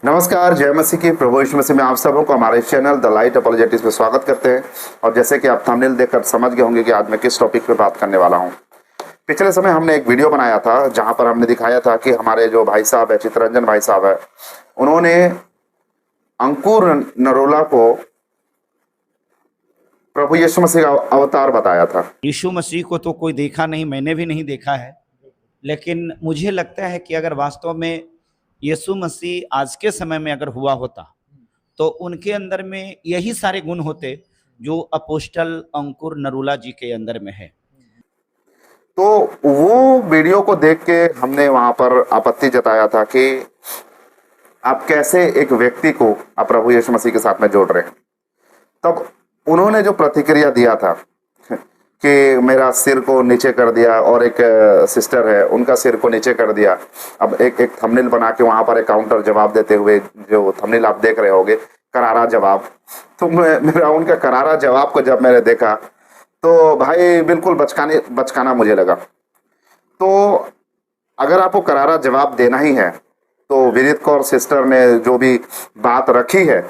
नमस्कार, जय मसीह की। प्रभु यीशु मसीह में आप सबों को हमारे चैनल द लाइट अपॉलोजेटिक्स में स्वागत करते हैं। और जैसे कि आप थंबनेल देखकर समझ गए होंगे कि आज मैं किस टॉपिक पे बात करने वाला हूं। पिछले समय हमने एक वीडियो बनाया था जहां पर हमने दिखाया था कि हमारे जो भाई साहब है, चितरंजन भाई साहब है, उन्होंने अंकुर नरोला को प्रभु यीशु मसीह का अवतार बताया था। यीशु मसीह को तो कोई देखा नहीं, मैंने भी नहीं देखा है, लेकिन मुझे लगता है कि अगर वास्तव में यीशु मसीह आज के समय में अगर हुआ होता तो उनके अंदर में यही सारे गुण होते जो अपोस्टल अंकुर नरूला जी के अंदर में है। तो वो वीडियो को देख के हमने वहां पर आपत्ति जताया था कि आप कैसे एक व्यक्ति को आप प्रभु यीशु मसीह के साथ में जोड़ रहे हैं। तब उन्होंने जो प्रतिक्रिया दिया था कि मेरा सिर को नीचे कर दिया, और एक सिस्टर है उनका सिर को नीचे कर दिया। अब एक थंबनेल बना के वहां पर एक काउंटर जवाब देते हुए, जो थंबनेल आप देख रहे होगे, करारा जवाब। तो मेरा उनका करारा जवाब को जब मैंने देखा तो भाई बिल्कुल बचकाना मुझे लगा। तो अगर आपको करारा जवाब देना ही है तो विनीत कौर सिस्टर ने जो भी बात रखी है,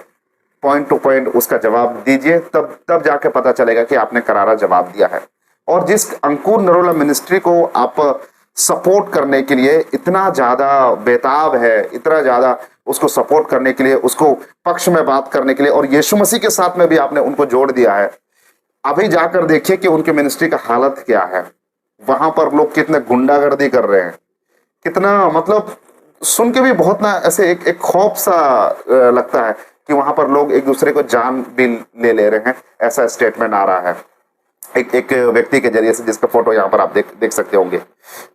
पॉइंट टू पॉइंट उसका जवाब दीजिए, तब जाके पता चलेगा कि आपने करारा जवाब दिया है। और जिस अंकुर नरोला मिनिस्ट्री को आप सपोर्ट करने के लिए इतना ज्यादा बेताब है, इतना ज्यादा उसको सपोर्ट करने के लिए, उसको पक्ष में बात करने के लिए, और यीशु मसीह के साथ में भी आपने उनको जोड़ दिया है, अभी जाकर देखिए कि उनकी मिनिस्ट्री का हालत क्या है। वहां पर लोग कितने गुंडागर्दी कर रहे हैं, कितना, मतलब सुन के भी बहुत ना ऐसे एक खौफ सा लगता है कि वहां पर लोग एक दूसरे को जान भी ले रहे हैं। ऐसा स्टेटमेंट आ रहा है एक व्यक्ति के जरिए से, जिसका फोटो यहाँ पर आप देख सकते होंगे।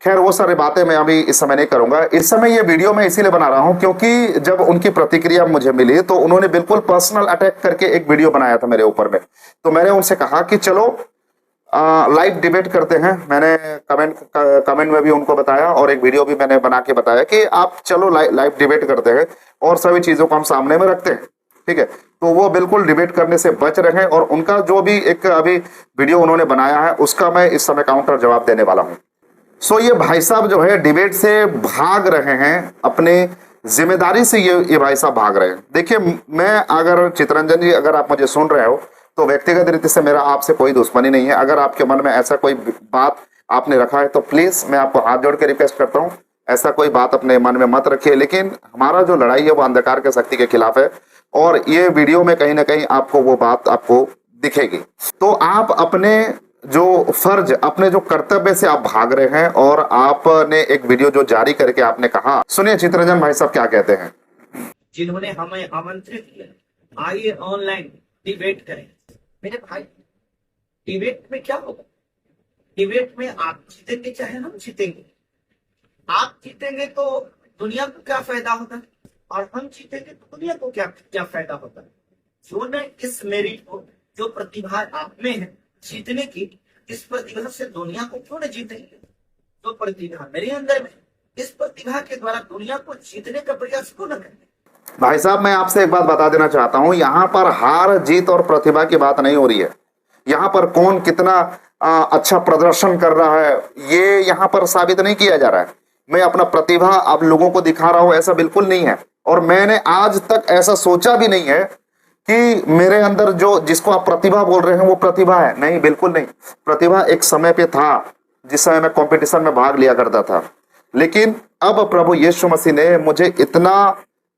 खैर, वो सारी बातें मैं अभी इस समय नहीं करूंगा। इस समय ये वीडियो मैं इसीलिए बना रहा हूं क्योंकि जब उनकी प्रतिक्रिया मुझे मिली तो उन्होंने बिल्कुल पर्सनल अटैक करके एक वीडियो बनाया था मेरे ऊपर में। तो मैंने उनसे कहा कि चलो लाइव डिबेट करते हैं। मैंने कमेंट में भी उनको बताया और एक वीडियो भी मैंने बना के बताया कि आप चलो लाइव डिबेट करते हैं और सभी चीजों को हम सामने में रखते हैं, ठीक है। तो वो बिल्कुल डिबेट करने से बच रहे हैं और उनका जो भी एक अभी वीडियो उन्होंने बनाया है उसका मैं इस समय काउंटर जवाब देने वाला हूं। सो ये भाई साहब जो है डिबेट से भाग रहे हैं, अपने जिम्मेदारी से ये भाई साहब भाग रहे हैं। देखिए, मैं अगर चितरंजन जी, अगर आप मुझे सुन रहे हो तो व्यक्तिगत रीति से मेरा आपसे कोई दुश्मनी नहीं है। अगर आपके मन में ऐसा कोई बात आपने रखा है तो प्लीज मैं आपको हाथ जोड़ के रिक्वेस्ट करता हूं, ऐसा कोई बात अपने मन में मत रखिए। लेकिन हमारा जो लड़ाई है वो अंधकार के शक्ति के खिलाफ है और ये वीडियो में कहीं ना कहीं आपको वो बात आपको दिखेगी। तो आप अपने जो फर्ज, अपने जो कर्तव्य से आप भाग रहे हैं और आपने एक वीडियो जो जारी करके आपने कहा, सुनिए चितरंजन भाई साहब क्या कहते हैं। जिन्होंने हमें आमंत्रित किया, आइए ऑनलाइन डिबेट करें। मेरे भाई, डिबेट में क्या होगा? डिबेट में आप जीतेंगे चाहे हम जीतेंगे। आप जीतेंगे तो दुनिया को क्या फायदा होता है और हम जीतेंगे तो दुनिया को क्या फायदा होता है। जो न इस मेरिट को, जो प्रतिभा आप में है जीतने की, इस प्रतिभा से दुनिया को क्यों न जीतेंगे? जो प्रतिभा मेरे अंदर में, इस प्रतिभा के द्वारा दुनिया को जीतने का प्रयास क्यों न करें? भाई साहब, मैं आपसे एक बात बता देना चाहता हूं, यहां पर हार जीत और प्रतिभा की बात नहीं हो रही है। यहां पर कौन कितना अच्छा प्रदर्शन कर रहा है ये यहां पर साबित नहीं किया जा रहा है। मैं अपना प्रतिभा आप लोगों को दिखा रहा हूं, ऐसा बिल्कुल नहीं है। और मैंने आज तक ऐसा सोचा भी नहीं है कि मेरे अंदर जो, जिसको आप प्रतिभा बोल रहे हैं, वो प्रतिभा है। नहीं, बिल्कुल नहीं। प्रतिभा एक समय पे था जिस समय मैं कंपटीशन में भाग लिया करता था, लेकिन अब प्रभु यीशु मसीह ने मुझे इतना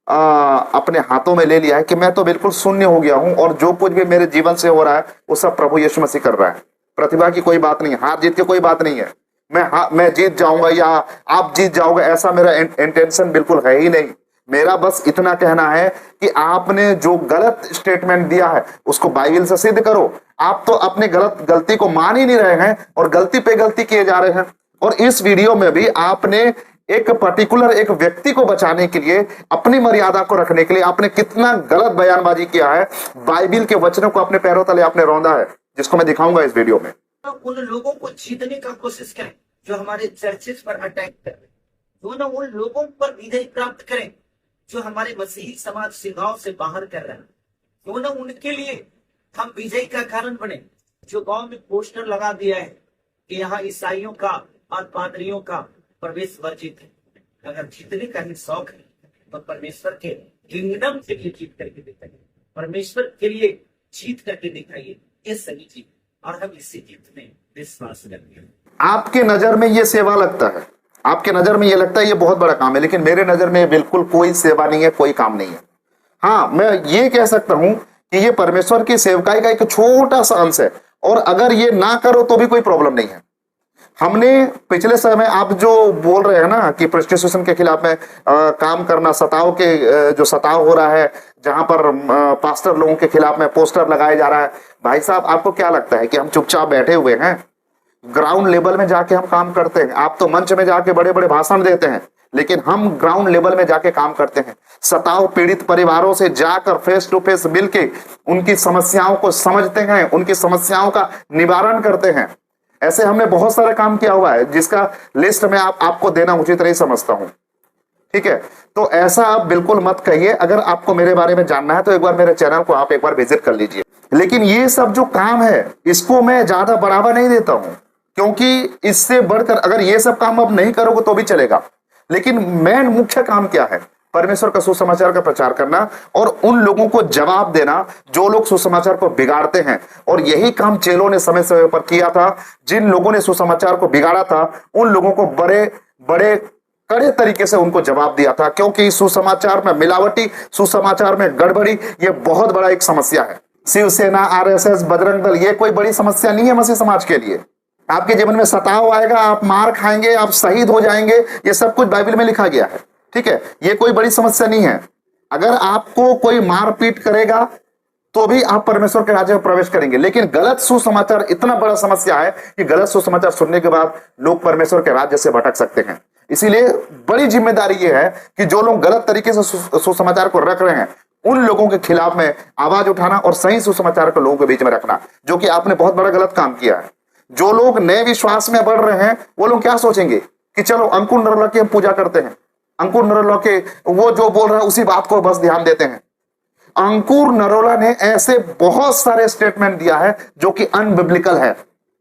अपने हाथों में ले लिया है कि मैं तो बिल्कुल शून्य हो गया हूं और जो कुछ भी मेरे जीवन से हो रहा है वो सब प्रभु यीशु मसीह कर रहा है। प्रतिभा की कोई बात नहीं, हार जीत की कोई बात नहीं है। मैं जीत जाऊंगा या आप जीत जाओगे, ऐसा मेरा इंटेंशन बिल्कुल है ही नहीं। मेरा बस इतना कहना है कि आपने जो गलत स्टेटमेंट दिया है उसको बाइबल से सिद्ध करो। आप तो अपने गलती को मान ही नहीं रहे हैं और गलती पे गलती किए जा रहे हैं। और इस वीडियो में भी आपने एक पर्टिकुलर एक व्यक्ति को बचाने के लिए, अपनी मर्यादा को रखने के लिए आपने कितना गलत बयानबाजी किया है। बाइबल के वचनों को अपने पैरों तले आपने रौंदा है, जिसको मैं दिखाऊंगा इस वीडियो में। उन लोगों को जीतने का कोशिश करें जो हमारे चर्चेस पर अटैक कर रहे हैं, जो ना उन लोगों पर विजय प्राप्त करें जो हमारे मसीही समाज से, गांव से बाहर कर रहे हैं, जो ना उनके लिए हम विजय का कारण बने। जो गांव में पोस्टर लगा दिया है कि यहाँ ईसाइयों का और पादरियों का प्रवेश वर्जित है। अगर जीतने का ही शौक है तो परमेश्वर के किंगडम के लिए जीत करके दिखाइए, परमेश्वर के लिए जीत करके दिखाइए, ये सही चीज, और हम इसी जीत में विश्वास करते हैं। आपके नजर में ये सेवा लगता है, आपके नजर में ये लगता है ये बहुत बड़ा काम है, लेकिन मेरे नजर में बिल्कुल कोई सेवा नहीं है, कोई काम नहीं है। हाँ, मैं ये कह सकता हूं कि ये परमेश्वर की सेवकाई का एक छोटा सा अंश है, और अगर ये ना करो तो भी कोई प्रॉब्लम नहीं है। हमने पिछले समय, आप जो बोल रहे हैं ना कि प्रोस्टिट्यूशन के खिलाफ में काम करना, सताव के जो सताव हो रहा है, जहां पर पास्टर लोगों के खिलाफ में पोस्टर लगाया जा रहा है, भाई साहब आपको क्या लगता है कि हम चुपचाप बैठे हुए हैं? ग्राउंड लेवल में जाके हम काम करते हैं। आप तो मंच में जाके बड़े बड़े भाषण देते हैं, लेकिन हम ग्राउंड लेवल में जाके काम करते हैं। सताव पीड़ित परिवारों से जाकर फेस टू फेस मिलके उनकी समस्याओं को समझते हैं, उनकी समस्याओं का निवारण करते हैं। ऐसे हमने बहुत सारा काम किया हुआ है, जिसका लिस्ट में आपको देना उचित नहीं समझता हूं। ठीक है, तो ऐसा आप बिल्कुल मत कहिए। अगर आपको मेरे बारे में जानना है तो एक बार मेरे चैनल को आप एक बार विजिट कर लीजिए। लेकिन ये सब जो काम है, इसको मैं ज्यादा बढ़ावा नहीं देता हूं, क्योंकि इससे बढ़कर अगर ये सब काम अब नहीं करोगे तो भी चलेगा, लेकिन मेन मुख्य काम क्या है? परमेश्वर का सुसमाचार का प्रचार करना और उन लोगों को जवाब देना जो लोग सुसमाचार को बिगाड़ते हैं। और यही काम चेलों ने समय समय पर किया था। जिन लोगों ने सुसमाचार को बिगाड़ा था, उन लोगों को बड़े बड़े कड़े तरीके से उनको जवाब दिया था, क्योंकि सुसमाचार में मिलावटी, सुसमाचार में गड़बड़ी, ये बहुत बड़ा एक समस्या है। शिवसेना, आरएसएस, बजरंग दल, ये कोई बड़ी समस्या नहीं है मसीह समाज के लिए। आपके जीवन में सताव आएगा, आप मार खाएंगे, आप शहीद हो जाएंगे, ये सब कुछ बाइबल में लिखा गया है। ठीक है, ये कोई बड़ी समस्या नहीं है। अगर आपको कोई मारपीट करेगा तो भी आप परमेश्वर के राज्य में प्रवेश करेंगे, लेकिन गलत सुसमाचार इतना बड़ा समस्या है कि गलत सुसमाचार सुनने के बाद लोग परमेश्वर के राज्य से भटक सकते हैं। इसीलिए बड़ी जिम्मेदारी ये है कि जो लोग गलत तरीके से सुसमाचार को रख रहे हैं, उन लोगों के खिलाफ में आवाज उठाना और सही सुसमाचार को लोगों के बीच में रखना, जो कि आपने बहुत बड़ा गलत काम किया है। जो लोग नए विश्वास में बढ़ रहे हैं, वो लोग क्या सोचेंगे कि चलो अंकुर नरोला की हम पूजा करते हैं, अंकुर नरोला के वो जो बोल रहा है उसी बात को बस ध्यान देते हैं। अंकुर नरोला ने ऐसे बहुत सारे स्टेटमेंट दिया है जो कि अनबिब्लिकल है।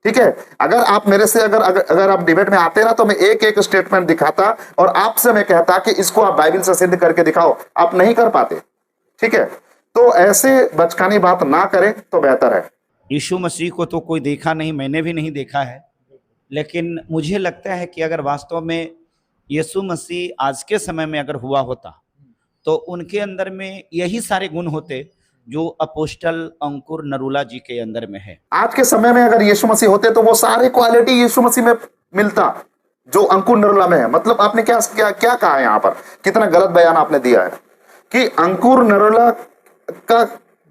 ठीक है, अगर आप मेरे से अगर आप डिबेट में आते ना, तो मैं एक एक स्टेटमेंट दिखाता और आपसे मैं कहता कि इसको आप बाइबल से सिद्ध करके दिखाओ। आप नहीं कर पाते। ठीक है, तो ऐसे बचकानी बात ना करें तो बेहतर है। यीशु मसीह को तो कोई देखा नहीं, मैंने भी नहीं देखा है, लेकिन मुझे लगता है कि अगर वास्तव में यीशु मसीह आज के समय में अगर हुआ होता तो उनके अंदर में यही सारे गुण होते जो अपोस्टल अंकुर नरोला जी के अंदर में है। आज के समय में अगर यीशु मसीह होते तो वो सारे क्वालिटी यीशु मसीह में मिलता जो अंकुर नरोला में है। मतलब आपने क्या क्या क्या कहा है यहाँ पर? कितना गलत बयान आपने दिया है कि अंकुर नरोला का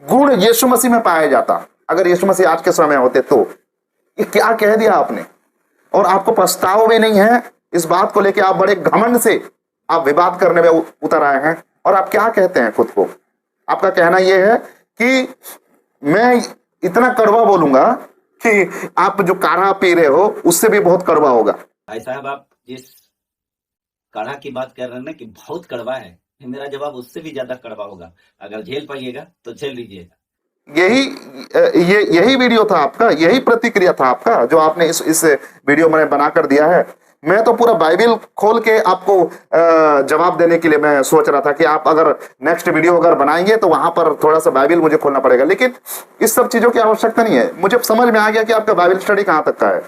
गुण यीशु मसीह में पाया जाता। अगर यीशु मसीह आज के समय में होते तो ये क्या कह दिया आपने? और आपको पछतावा भी नहीं है इस बात को लेके। आप बड़े घमंड से आप विवाद करने में उतर आए हैं, और आप क्या कहते हैं खुद को? आपका कहना यह है कि मैं इतना कड़वा बोलूंगा कि आप जो काढ़ा पी रहे हो उससे भी बहुत कड़वा होगा। भाई साहब, आप जिस काढ़ा की बात कर रहे हैं ना कि बहुत कड़वा है, मेरा जवाब उससे भी ज्यादा कड़वा होगा। अगर झेल पाइएगा तो झेल लीजिएगा। यही वीडियो था आपका, यही प्रतिक्रिया था आपका जो आपने इस वीडियो में बनाकर दिया है। मैं तो पूरा बाइबल खोल के आपको जवाब देने के लिए मैं सोच रहा था कि आप अगर नेक्स्ट वीडियो अगर बनाएंगे तो वहां पर थोड़ा सा बाइबल मुझे खोलना पड़ेगा, लेकिन इस सब चीजों की आवश्यकता नहीं है। मुझे समझ में आ गया कि आपका बाइबल स्टडी कहां तक का है।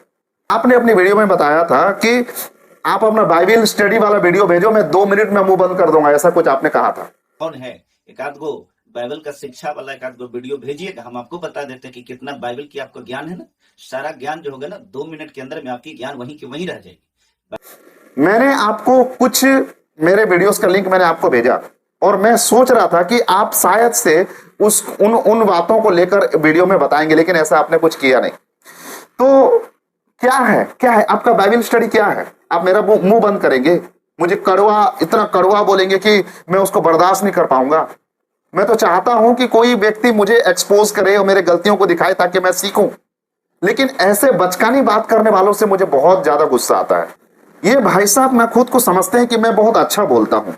आपने अपनी वीडियो में बताया था कि आप अपना बाइबल स्टडी वाला वीडियो भेजो, मैं 2 मिनट में मुंह बंद कर दूंगा, ऐसा कुछ आपने कहा था। कौन है? एक आध गो बाइबल का शिक्षा वाला एक आध गो वीडियो भेजिएगा, हम आपको बता देते हैं कि कितना बाइबल की आपको ज्ञान है ना। सारा ज्ञान जो होगा ना 2 मिनट के अंदर में आपकी ज्ञान वहीं की वहीं रह जाएगी। मैंने आपको कुछ मेरे वीडियोस का लिंक मैंने आपको भेजा, और मैं सोच रहा था कि आप शायद से उन बातों को लेकर वीडियो में बताएंगे, लेकिन ऐसा आपने कुछ किया नहीं। तो क्या है आपका बाइबल स्टडी? क्या है? आप मेरा मुंह बंद करेंगे, मुझे इतना कड़वा बोलेंगे कि मैं उसको बर्दाश्त नहीं कर पाऊंगा। मैं तो चाहता हूं कि कोई व्यक्ति मुझे एक्सपोज करे और मेरे गलतियों को दिखाए ताकि मैं सीखूं, लेकिन ऐसे बचकानी बात करने वालों से मुझे बहुत ज्यादा गुस्सा आता है। ये भाई साहब ना खुद को समझते हैं कि मैं बहुत अच्छा बोलता हूं,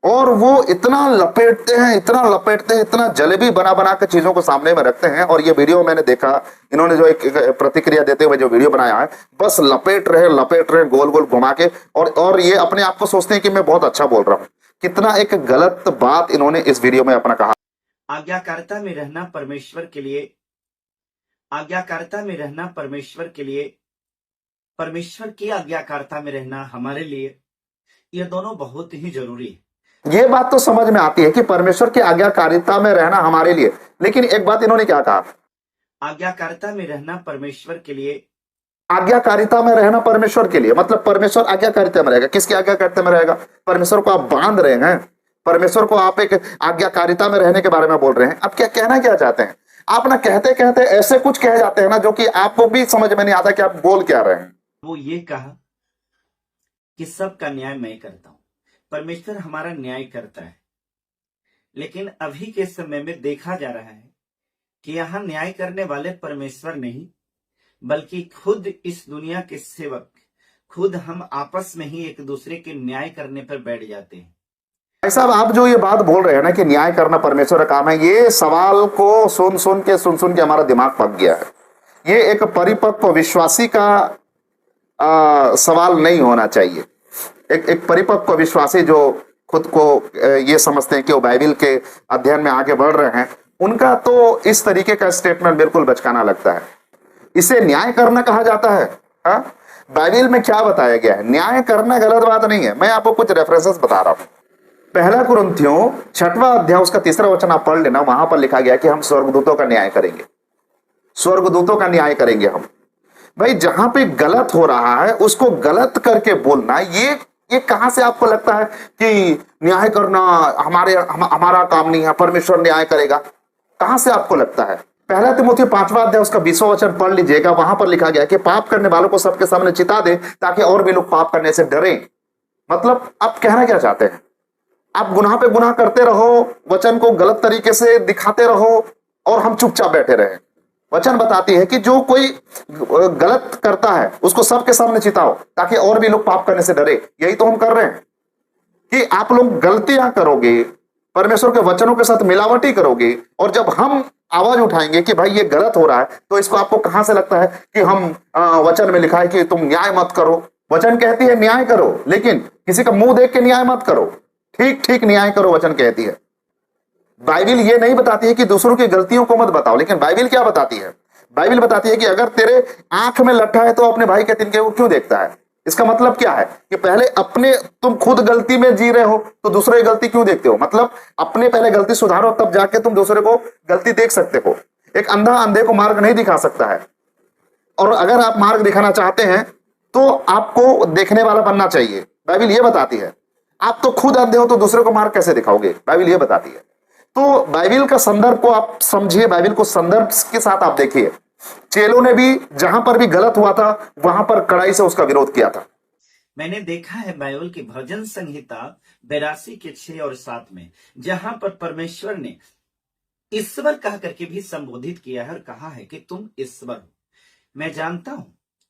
और वो इतना लपेटते हैं, इतना जलेबी बना बना के चीजों को सामने में रखते हैं। और ये वीडियो मैंने देखा, इन्होंने जो एक प्रतिक्रिया देते हुए जो वीडियो बनाया है, बस लपेट रहे गोल गोल घुमा के, और ये अपने आप को सोचते हैं कि मैं बहुत अच्छा बोल रहा हूं। कितना एक गलत बात इन्होंने इस वीडियो में अपना कहा। आज्ञाकारिता में रहना परमेश्वर के लिए, आज्ञाकारिता में रहना परमेश्वर के लिए, परमेश्वर की आज्ञाकारिता में रहना हमारे लिए, यह दोनों बहुत ही जरूरी है। ये बात तो समझ में आती है कि परमेश्वर की आज्ञाकारिता में रहना हमारे लिए, लेकिन एक बात इन्होंने क्या कहा, आज्ञाकारिता में रहना परमेश्वर के लिए, आज्ञाकारिता में रहना परमेश्वर के लिए, मतलब परमेश्वर आज्ञाकारिता में रहेगा। किसकी आज्ञाकारिता में रहेगा? परमेश्वर को आप बांध रहे हैं, परमेश्वर को आप एक आज्ञाकारिता में रहने के बारे में बोल रहे हैं। अब क्या कहना क्या चाहते हैं आप? ना कहते कहते ऐसे कुछ कह जाते हैं ना जो कि आपको भी समझ में नहीं आता कि आप बोल क्या रहे हैं। वो ये कहा कि सबका न्याय मैं करता हूं, परमेश्वर हमारा न्याय करता है। लेकिन अभी के समय में देखा जा रहा है कि यहां न्याय करने वाले परमेश्वर नहीं, बल्कि खुद इस दुनिया के सेवक, खुद हम आपस में ही एक दूसरे के न्याय करने पर बैठ जाते हैं। भाई साहब, आप जो ये बात बोल रहे हैं ना कि न्याय करना परमेश्वर का काम है, ये सवाल को सुन सुन के हमारा दिमाग पक गया है। ये एक परिपक्व विश्वासी का सवाल नहीं होना चाहिए। एक परिपक्व विश्वासी जो खुद को ये समझते हैं कि वो बाइबिल के अध्ययन में आगे बढ़ रहे हैं, उनका तो इस तरीके का स्टेटमेंट बिल्कुल बचकाना लगता है। इसे न्याय करना कहा जाता है? हाँ, बाइबिल में क्या बताया गया है? न्याय करना गलत बात नहीं है। मैं आपको कुछ रेफरेंसेस बता रहा हूं। पहला कुरिन्थियों 6वां अध्याय उसका 3रा वचन आप पढ़ लेना। वहां पर लिखा गया कि हम स्वर्गदूतों का न्याय करेंगे, स्वर्गदूतों का न्याय करेंगे हम। भाई, जहां पे गलत हो रहा है उसको गलत करके बोलना, ये कहां से आपको लगता है कि न्याय करना हमारा काम नहीं है, परमेश्वर न्याय करेगा? कहां से आपको लगता है? पहला तिमोथी 5वां अध्याय उसका 20वां वचन पढ़ लीजिएगा। वहां पर लिखा गया कि पाप करने वालों को सबके सामने चिता दे ताकि और भी लोग पाप करने से डरें। मतलब आप कहना क्या चाहते हैं? आप गुनाह पे गुनाह करते रहो, वचन को गलत तरीके से दिखाते रहो और हम चुपचाप बैठे रहे। वचन बताती है कि जो कोई गलत करता है उसको सबके सामने चिताओ ताकि और भी लोग पाप करने से डरे। यही तो हम कर रहे हैं कि आप लोग गलतियां करोगे, परमेश्वर के वचनों के साथ मिलावटी करोगे, और जब हम आवाज उठाएंगे कि भाई ये गलत हो रहा है, तो इसको आपको कहां से लगता है कि हम वचन में लिखा है कि तुम न्याय मत करो। वचन कहती है न्याय करो, लेकिन किसी का मुंह देख के न्याय मत करो, ठीक ठीक न्याय करो, वचन कहती है। बाइबिल ये नहीं बताती है कि दूसरों की गलतियों को मत बताओ, लेकिन बाइबिल क्या बताती है? बाइबिल बताती है कि अगर तेरे आंख में लट्ठा है तो अपने भाई के तिनके को क्यों देखता है? इसका मतलब क्या है कि पहले अपने, तुम खुद गलती में जी रहे हो तो दूसरे की गलती क्यों देखते हो? मतलब अपने पहले गलती सुधारो, तब जाके तुम दूसरे को गलती देख सकते हो। एक अंधा अंधे को मार्ग नहीं दिखा सकता है, और अगर आप मार्ग दिखाना चाहते हैं तो आपको देखने वाला बनना चाहिए। बाइबिल ये बताती है। आप तो खुद अंधे हो तो दूसरे को मार्ग कैसे दिखाओगे? बाइबिल ये बताती है। तो बाइबिल का संदर्भ को आप समझिए, बाइबिल को संदर्भ के साथ आप देखिए। चेलों ने भी जहां पर भी गलत हुआ था वहां पर कड़ाई से उसका विरोध किया था। मैंने देखा है बाइबल की भजन संहिता 82 के 6 और 7 में, जहां पर परमेश्वर ने ईश्वर कह करके भी संबोधित किया है और कहा है कि तुम ईश्वर हो। मैं जानता हूं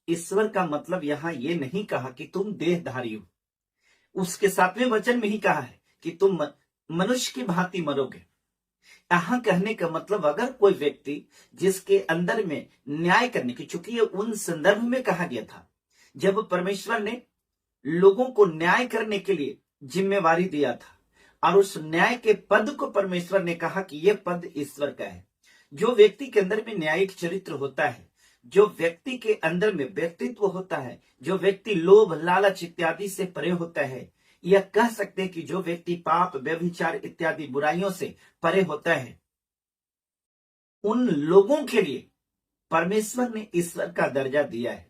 ईश्वर का मतलब यहां ये नहीं कहा कि तुम देहधारी हो। उसके 7वें वचन में ही कहा है कि तुम मनुष्य की भांति मरोगे। यहां कहने का मतलब, अगर कोई व्यक्ति जिसके अंदर में न्याय करने की, चूंकि ये उन संदर्भ में कहा गया था जब परमेश्वर ने लोगों को न्याय करने के लिए जिम्मेवारी दिया था, और उस न्याय के पद को परमेश्वर ने कहा कि यह पद ईश्वर का है। जो व्यक्ति के अंदर में न्यायिक चरित्र होता है, जो व्यक्ति के अंदर में व्यक्तित्व होता है, जो व्यक्ति लोभ लालच इत्यादि से परे होता है, यह कह सकते हैं कि जो व्यक्ति पाप व्यभिचार इत्यादि बुराइयों से परे होता है, उन लोगों के लिए परमेश्वर ने ईश्वर का दर्जा दिया है।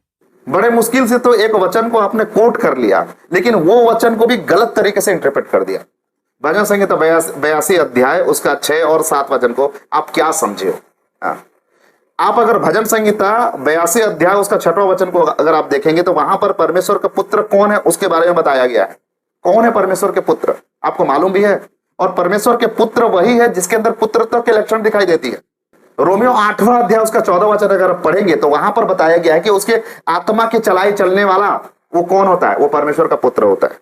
बड़े मुश्किल से तो एक वचन को आपने कोट कर लिया, लेकिन वो वचन को भी गलत तरीके से इंटरप्रेट कर दिया। भजन संहिता 82 अध्याय उसका 6 और 7 वचन को आप क्या समझे हो? आप अगर भजन संहिता 82 अध्याय उसका 6वां वचन को अगर आप देखेंगे तो वहां पर परमेश्वर का पुत्र कौन है उसके बारे में बताया गया है। कौन है परमेश्वर के पुत्र? आपको मालूम भी है। और परमेश्वर के पुत्र वही है जिसके अंदर पुत्रत्व के लक्षण दिखाई देती है। रोमियो 8वां अध्याय उसका 14 वचन अगर आप पढ़ेंगे तो वहां पर बताया गया है कि उसके आत्मा के चलाई चलने वाला वो कौन होता है? वो परमेश्वर का पुत्र होता है।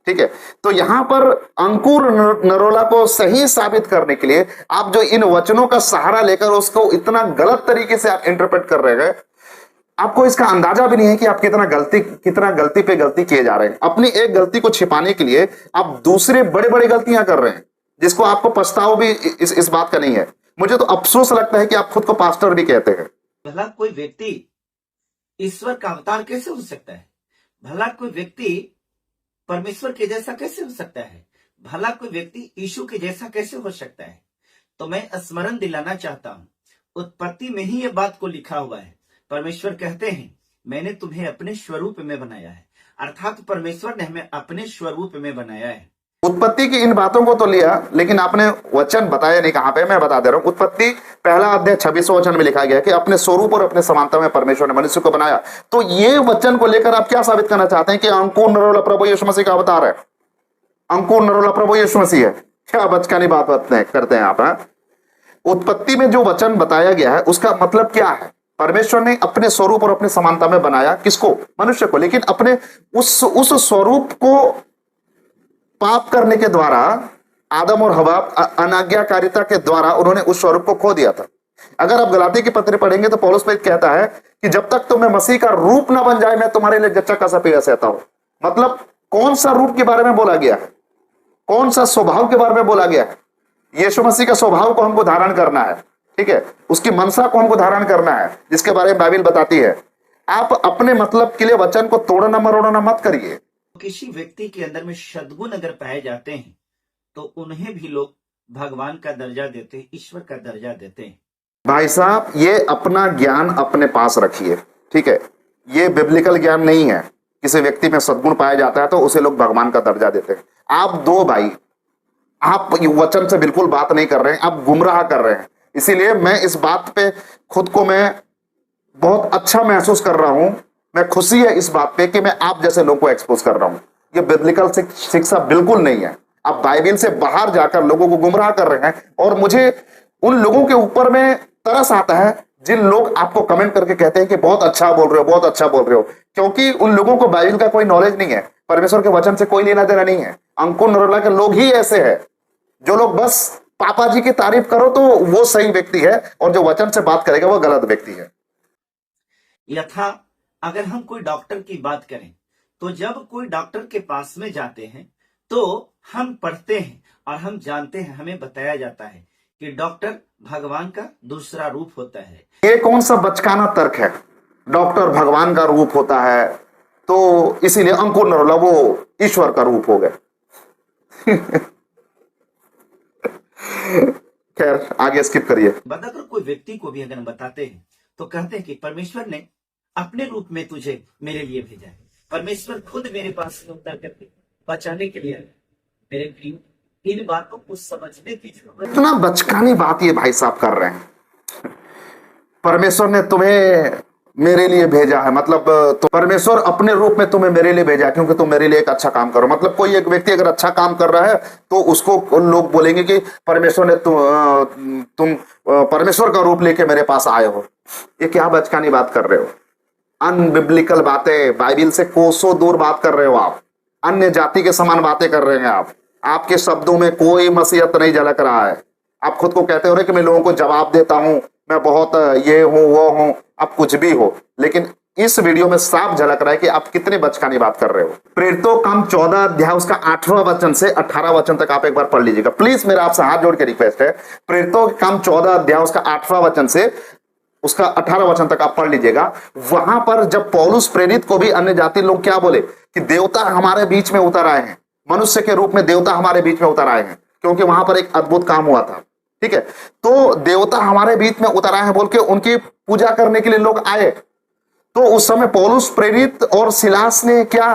ठीक है, तो यहां पर अंकुर नरोला को सही साबित करने के लिए आप जो इन वचनों का सहारा लेकर उसको इतना गलत तरीके से आप इंटरप्रेट कर रहे हैं, आपको इसका अंदाजा भी नहीं है कि आप कितना गलती पे गलती किए जा रहे हैं। अपनी एक गलती को छिपाने के लिए आप दूसरे बड़े बड़े गलतियां कर रहे हैं, जिसको आपको पछतावा भी इस बात का नहीं है। मुझे तो अफसोस लगता है कि आप खुद को पास्टर भी कहते हैं। भला कोई व्यक्ति ईश्वर का अवतार कैसे हो सकता है? भला कोई व्यक्ति परमेश्वर के जैसा कैसे हो सकता है? भला कोई व्यक्ति यीशु के जैसा कैसे हो सकता है? तो मैं स्मरण दिलाना चाहता हूं, उत्पत्ति में ही यह बात को लिखा हुआ है। परमेश्वर कहते हैं, मैंने तुम्हें अपने स्वरूप में बनाया है, अर्थात परमेश्वर ने हमें अपने स्वरूप में बनाया है। उत्पत्ति की इन बातों को तो लिया, लेकिन आपने वचन बताया नहीं कहां पे। मैं बता दे रहा हूं, उत्पत्ति पहला अध्याय 26वां वचन में लिखा गया कि अपने स्वरूप और अपने समानता में परमेश्वर ने मनुष्य को बनाया। तो ये वचन को लेकर आप क्या साबित करना चाहते हैं कि अंकुर नरोला प्रभु यीशु मसीह का अवतार है? अंकुर नरोला प्रभु यीशु मसीह है? क्या बचकानी बात करते हैं आप? उत्पत्ति में जो वचन बताया गया है उसका मतलब क्या है? परमेश्वर ने अपने स्वरूप और अपने समानता में बनाया किसको? मनुष्य को। लेकिन अपने उस स्वरूप को पाप करने के द्वारा आदम और हवा अनाज्ञाकारिता के द्वारा उन्होंने उस स्वरूप को खो दिया था। अगर आप गलाती की पत्री पढ़ेंगे तो पौलुस कहता है कि जब तक तुम्हें मसीह का रूप ना बन जाए मैं तुम्हारे लिए जच्चा का सा पीड़ा सहता हूं। मतलब कौन सा रूप के बारे में बोला गया है? कौन सा स्वभाव के बारे में बोला गया है? यीशु मसीह का स्वभाव को हमको धारण करना है, ठीक है? उसकी मनसा को हमको धारण करना है, जिसके बारे में बाइबल बताती है। आप अपने मतलब के लिए वचन को तोड़ना मरोड़ना मत करिए। किसी व्यक्ति के अंदर में सद्गुण अगर पाए जाते हैं तो उन्हें भी लोग भगवान का दर्जा देते हैं, ईश्वर का दर्जा देते हैं। भाई साहब, ये अपना ज्ञान अपने पास रखिए, ठीक है? ये बिब्लिकल ज्ञान नहीं है। किसी व्यक्ति में सद्गुण पाया जाता है तो उसे लोग भगवान का दर्जा देते हैं। आप दो भाई, आप वचन से बिल्कुल बात नहीं कर रहे हैं, आप गुमराह कर रहे हैं। इसीलिए मैं इस बात पे खुद को मैं बहुत अच्छा महसूस कर रहा हूं। मैं खुशी है इस बात पे कि मैं आप जैसे लोगों को एक्सपोज कर रहा हूं। ये बिब्लिकल शिक्षा बिल्कुल नहीं है। आप बाइबल से बाहर जाकर लोगों को गुमराह कर रहे हैं। और मुझे उन लोगों के ऊपर में तरस आता है जिन लोग आपको कमेंट करके कहते हैं कि बहुत अच्छा बोल रहे हो, बहुत अच्छा बोल रहे हो, क्योंकि उन लोगों को बाइबल का कोई नॉलेज नहीं है, परमेश्वर के वचन से कोई लेना देना नहीं है। अंकुर नरोला के लोग ही ऐसे हैं जो लोग बस पापा जी की तारीफ करो तो वो सही व्यक्ति है, और जो वचन से बात करेगा वो गलत व्यक्ति है। यथा अगर हम कोई डॉक्टर की बात करें तो जब कोई डॉक्टर के पास में जाते हैं तो हम पढ़ते हैं और हम जानते हैं, हमें बताया जाता है कि डॉक्टर भगवान का दूसरा रूप होता है। ये कौन सा बचकाना तर्क है? डॉक्टर भगवान का रूप होता है तो इसीलिए अंकुर नरोला वो ईश्वर का रूप हो गए। खैर आगे स्किप करिए। अगर कोई व्यक्ति को भी अगर बताते हैं तो कहते हैं कि परमेश्वर ने अपने रूप में तुझे मेरे लिए भेजा है, परमेश्वर खुद मेरे पास में उतर करके बचाने के लिए आया। मेरे प्रियो, इन बातों को समझने की जरूरत। इतना बचकानी बात ये भाई साहब कर रहे हैं। परमेश्वर ने तुम्हें मेरे लिए भेजा है, मतलब तो परमेश्वर अपने रूप में तुम्हें मेरे लिए भेजा क्योंकि तुम मेरे लिए एक अच्छा काम करो। मतलब कोई एक व्यक्ति अगर अच्छा काम कर रहा है तो उसको लोग बोलेंगे कि परमेश्वर ने तुम परमेश्वर का रूप लेके मेरे पास आए हो। ये क्या बचकानी बात कर रहे हो? अनबिब्लिकल बातें, बाइबल से कोसों दूर बात कर रहे हो आप। अन्य जाति के समान बातें कर रहे हैं आप। आपके शब्दों में कोई मसीहत नहीं झलक रहा है। आप खुद को कहते हो रहे कि मैं लोगों को जवाब देता हूं, मैं बहुत ये हूं वो हूं, आप कुछ भी हो, लेकिन इस वीडियो में साफ झलक रहा है कि आप कितनी बचकानी बात कर रहे हो। प्रेरितों काम 14 अध्याय उसका 8वां वचन से 18 वचन तक आप एक बार पढ़ लीजिएगा प्लीज। मेरा आपसे हाथ जोड़ के रिक्वेस्ट है, प्रेरितों काम 14 अध्याय उसका 8वां वचन से उसका 18 वचन तक आप पढ़ लीजिएगा। वहां पर जब पौलुस प्रेरित को भी अन्य जाति लोग क्या बोले कि देवता हमारे बीच में उतर आए हैं, मनुष्य के रूप में देवता हमारे बीच में उतर आए हैं, क्योंकि वहां पर एक अद्भुत काम हुआ था, ठीक है? तो देवता हमारे बीच में उतर आए हैं बोल के उनकी पूजा करने के लिए लोग आए। तो उस समय पौलुस प्रेरित और सिलास ने क्या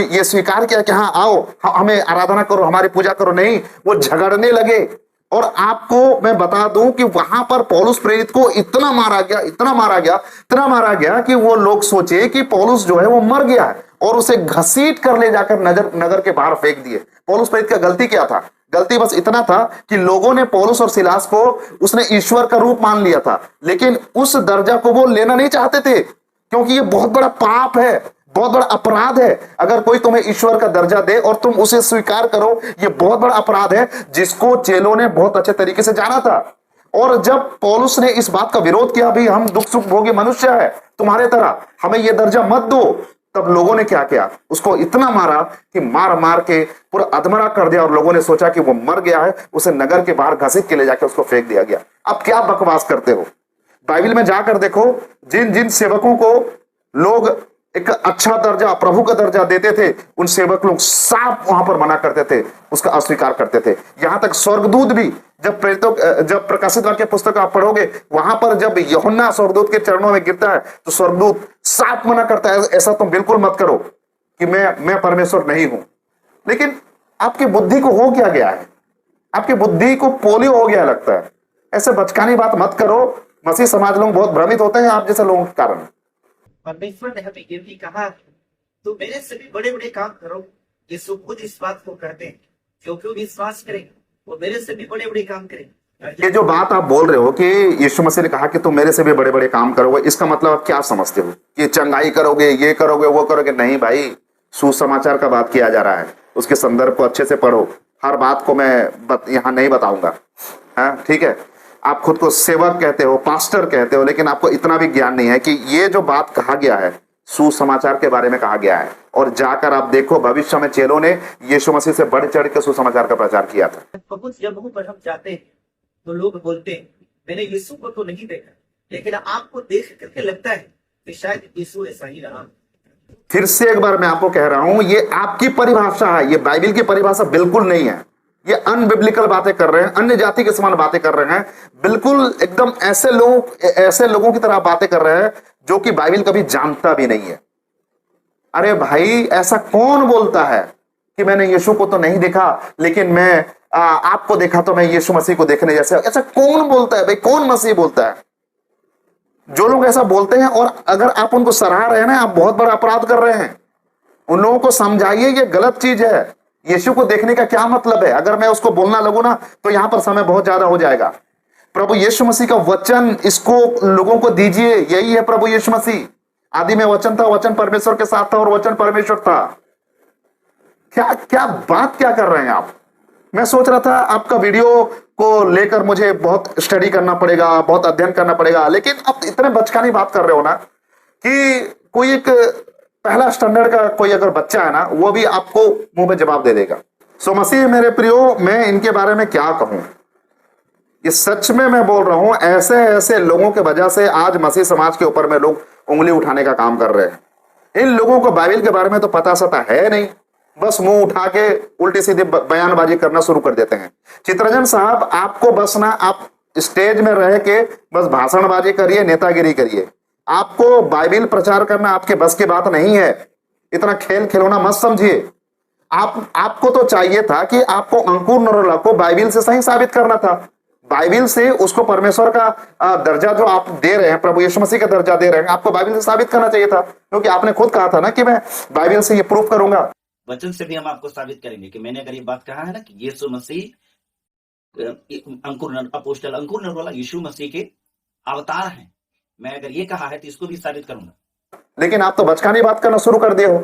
ये स्वीकार किया कि हाँ आओ, हमें आराधना करो, हमारी पूजा करो? नहीं, वो झगड़ने लगे। और आपको मैं बता दूं कि वहां पर पौलुस प्रेरित को इतना मारा गया कि वो लोग सोचे कि पौलुस जो है वो मर गया है और उसे घसीट कर ले जाकर नगर के बाहर फेंक दिए। पौलुस प्रेरित का गलती क्या था? गलती बस इतना था कि लोगों ने पौलुस और सिलास को, उसने ईश्वर का रूप मान लिया था, लेकिन उस दर्जा को वो लेना नहीं चाहते थे, क्योंकि ये बहुत बड़ा पाप है, बहुत बड़ा अपराध है। अगर कोई तुम्हें ईश्वर का दर्जा दे और तुम उसे स्वीकार करो, ये बहुत बड़ा अपराध है, जिसको चेलों ने बहुत अच्छे तरीके से जाना था। और जब पौलुस ने इस बात का विरोध किया, भी हम दुख सुख भोगी मनुष्य है तुम्हारे तरह, हमें ये दर्जा मत दो, तब लोगों ने क्या किया, उसको इतना मारा कि मार मार के पूरा अधमरा कर दिया, और लोगों ने सोचा कि वो मर गया है, उसे नगर के बाहर घसीट के ले जाकर उसको फेंक दिया गया। अब क्या बकवास करते हो? बाइबल में जाकर देखो, जिन जिन सेवकों को लोग एक अच्छा दर्जा, प्रभु का दर्जा देते थे, उन सेवक लोग साफ वहां पर मना करते थे, उसका अस्वीकार करते थे। यहां तक स्वर्गदूत भी, जब प्रकाशित वाक्य पुस्तक आप पढ़ोगे, वहां पर जब यूहन्ना स्वर्गदूत के चरणों में गिरता है तो स्वर्गदूत साफ मना करता है, ऐसा तुम बिल्कुल मत करो कि मैं परमेश्वर नहीं हूं। लेकिन आपकी बुद्धि को हो क्या गया है? आपकी बुद्धि को पोलियो हो गया लगता है। ऐसे बचकानी बात मत करो। मसीह समाज लोग बहुत भ्रमित होते हैं आप जैसे लोगों के कारण। परमेश्वर ने हमें ये भी कहा, तो मेरे से भी बड़े बड़े काम करो। यीशु खुद इस बात को कहते हैं, क्योंकि विश्वास करें वो मेरे से भी बड़े बड़े काम करें। ये जो बात आप बोल रहे हो कि यीशु मसीह ने कहा कि तुम मेरे से भी बड़े बड़े काम करोगे, इसका मतलब आप क्या समझते हो कि चंगाई करोगे, ये करोगे, वो करोगे? नहीं भाई, सुसमाचार का बात किया जा रहा है, उसके संदर्भ को अच्छे से पढ़ो। हर बात को मैं यहाँ नहीं बताऊंगा, हाँ ठीक है। आप खुद को सेवक कहते हो, पास्टर कहते हो, लेकिन आपको इतना भी ज्ञान नहीं है कि ये जो बात कहा गया है सुसमाचार के बारे में कहा गया है। और जाकर आप देखो, भविष्य में चेलों ने यीशु मसीह से बढ़ चढ़ के सुसमाचार का प्रचार किया था। बहुत जगहों पर हम जाते हैं तो लोग बोलते हैं मैंने यीशु को तो नहीं देखा, लेकिन आपको देख करके लगता है कि शायद यीशु ऐसा ही रहा। फिर से एक बार मैं आपको कह रहा हूं, ये आपकी परिभाषा है, ये बाइबल की परिभाषा बिल्कुल नहीं है। ये अनबिब्लिकल बातें कर रहे हैं, अन्य जाति के समान बातें कर रहे हैं, बिल्कुल एकदम ऐसे लोगों की तरह बातें कर रहे हैं जो कि बाइबल कभी जानता भी नहीं है। अरे भाई, ऐसा कौन बोलता है कि मैंने यीशु को तो नहीं देखा, लेकिन मैं आपको देखा तो मैं यीशु मसीह को देखने जैसे? ऐसा कौन बोलता है भाई? कौन मसीह बोलता है? जो लोग ऐसा बोलते हैं और अगर आप उनको सराह रहे हैं ना, आप बहुत बड़ा अपराध कर रहे हैं। उन लोगों को समझाइए ये गलत चीज है। यीशु को देखने का क्या मतलब है? अगर मैं उसको बोलना लगूं ना तो यहां पर समय बहुत ज्यादा हो जाएगा। प्रभु यीशु मसीह का वचन इसको लोगों को दीजिए, यही है प्रभु यीशु मसीह। आदि में वचन था, वचन परमेश्वर के साथ था और वचन परमेश्वर था। क्या बात क्या कर रहे हैं आप? मैं सोच रहा था आपका वीडियो को लेकर मुझे बहुत स्टडी करना पड़ेगा, बहुत अध्ययन करना पड़ेगा, लेकिन आप इतने बचकानी बात कर रहे हो ना कि कोई एक पहला स्टैंडर्ड का कोई अगर बच्चा है ना, वो भी आपको मुंह में जवाब दे देगा। सो मसीह मेरे प्रियो, मैं इनके बारे में क्या कहूं? ये सच में मैं बोल रहा हूं, ऐसे ऐसे लोगों के वजह से आज मसीह समाज के ऊपर में लोग उंगली उठाने का काम कर रहे हैं। इन लोगों को बाइबल के बारे में तो पता सता है नहीं, बस मुंह उठा के उल्टी सीधी बयानबाजी करना शुरू कर देते हैं। चित्रंजन साहब, आपको बस ना, आप स्टेज में रह के बस भाषणबाजी करिए, नेतागिरी करिए। आपको बाइबल प्रचार करना आपके बस की बात नहीं है। इतना खेल खिलौना मत समझिए। आपको तो चाहिए था कि आपको अंकुर नरोला को बाइबल से सही साबित करना था। बाइबल से उसको परमेश्वर का दर्जा जो आप दे रहे हैं, प्रभु यीशु मसीह का दर्जा दे रहे हैं, आपको बाइबल से साबित करना चाहिए था, क्योंकि आपने खुद कहा था ना कि मैं बाइबल से ये प्रूफ करूंगा। वचन से भी हम आपको साबित करेंगे कि मैंने अगर ये बात कहा है ना कि यीशु मसीह अपोस्टल अंकुर नरवाला यीशु मसीह के अवतार हैं, मैं अगर ये कहा है तो इसको भी साबित करूंगा। लेकिन आप तो बचकानी बात करना शुरू कर दिए हो।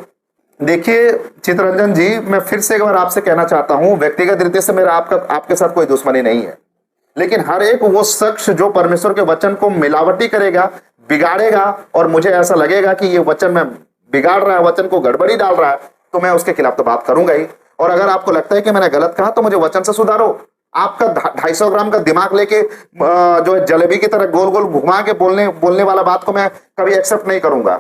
देखिए चित्ररंजन जी, मैं फिर से एक बार आपसे कहना चाहता हूं, व्यक्तिगत रीति से मेरा आपके साथ कोई दुश्मनी नहीं है, लेकिन हर एक वो शख्स जो परमेश्वर के वचन को मिलावटी करेगा, बिगाड़ेगा, और मुझे ऐसा लगेगा कि ये वचन में बिगाड़ रहा है, वचन को गड़बड़ी डाल रहा है, तो मैं उसके खिलाफ तो बात करूंगा ही। और अगर आपको लगता है कि मैंने गलत कहा तो मुझे वचन से सुधारो। आपका 250 ग्राम का दिमाग लेके जो है जलेबी की तरह गोल गोल घुमा के बोलने वाला बात को मैं कभी एक्सेप्ट नहीं करूंगा।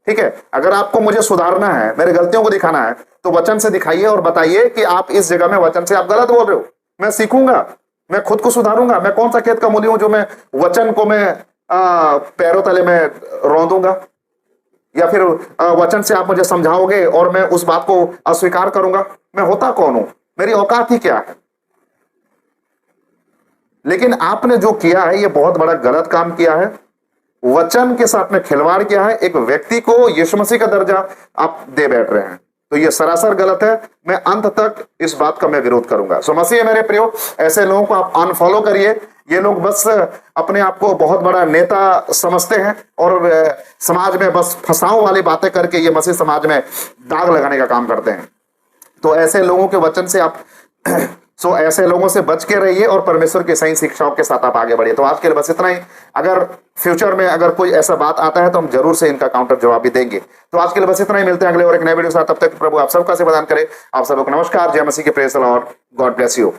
ठीक है, अगर आपको मुझे सुधारना है, मेरे गलतियों को दिखाना है, तो वचन से दिखाइए और बताइए कि आप इस जगह में वचन से आप गलत बोल रहे हो। मैं सीखूंगा, मैं खुद को सुधारूंगा। मैं कौन सा खेत का मूली हूं जो मैं वचन को मैं पैरों तले में रौंदूंगा, या फिर वचन से आप मुझे समझाओगे और मैं उस बात को अस्वीकार करूंगा? मैं होता कौन हूं? मेरी औकात ही क्या है? लेकिन आपने जो किया है ये बहुत बड़ा गलत काम किया है। वचन के साथ में खिलवाड़ किया है। एक व्यक्ति को यीशु मसीह का दर्जा आप दे बैठ रहे हैं, तो ये सरासर गलत है। मैं अंत तक इस बात का मैं विरोध करूंगा। सो मसीह मेरे प्रियो, ऐसे लोगों को आप अनफॉलो करिए। ये लोग बस अपने आप को बहुत बड़ा नेता समझते हैं और समाज में बस फंसाओ वाली बातें करके ये मसीह समाज में दाग लगाने का काम करते हैं। तो ऐसे लोगों के वचन से आप सो ऐसे लोगों से बच के रहिए और परमेश्वर की सही शिक्षाओं के साथ आप आगे बढ़िए। तो आज के लिए बस इतना ही। अगर फ्यूचर में अगर कोई ऐसा बात आता है तो हम जरूर से इनका काउंटर जवाब भी देंगे। तो आज के लिए बस इतना ही। मिलते हैं अगले और एक नए वीडियो के साथ। तब तक प्रभु आप सबका से प्रदान करें। आप सबको नमस्कार, जय मसीह की praise the Lord, God bless you.